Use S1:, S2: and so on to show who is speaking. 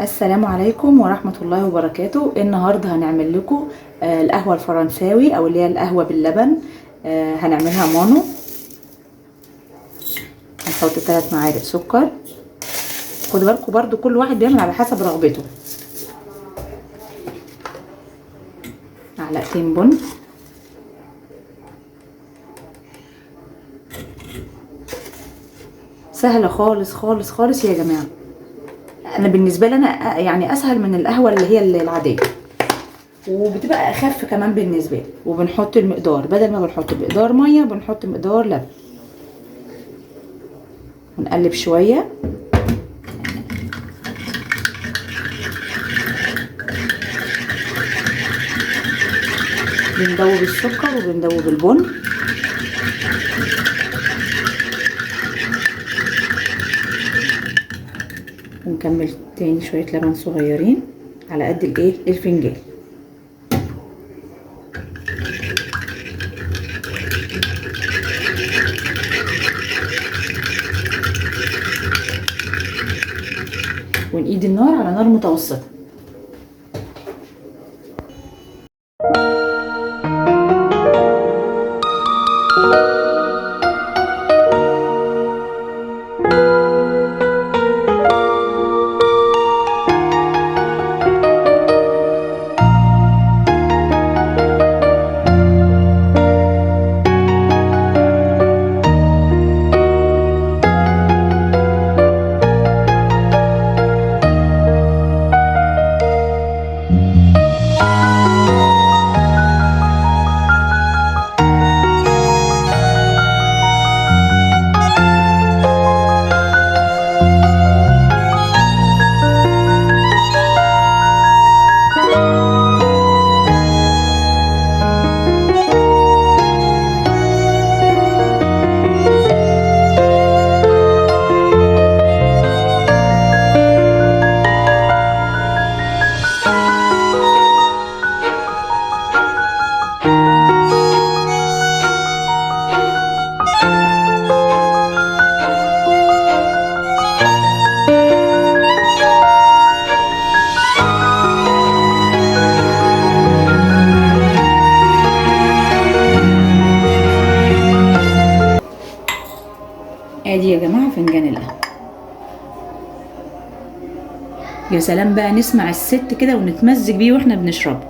S1: السلام عليكم ورحمة الله وبركاته. النهاردة هنعمل لكم القهوة الفرنساوي او اللي هي القهوة باللبن. هنعملها مانو. هنحط 3 معالق سكر. خدوا بالكم برضو كل واحد بيعمل على حسب رغبته. معلقتين بن. سهلة خالص خالص خالص يا جماعة. انا بالنسبه لي انا يعني اسهل من القهوه اللي هي العاديه، وبتبقى اخف كمان بالنسبه لي. وبنحط المقدار، بدل ما بنحط مقدار ميه بنحط مقدار لبن. ونقلب شويه. بندوب السكر وبندوب البن. ونكمل تاني شويه لبن صغيرين على قد الفنجان. ونقيد النار على نار متوسطه. ادي يا جماعه فنجان القهوه. يا سلام بقى نسمع الست كده ونتمزج بيه واحنا بنشربه.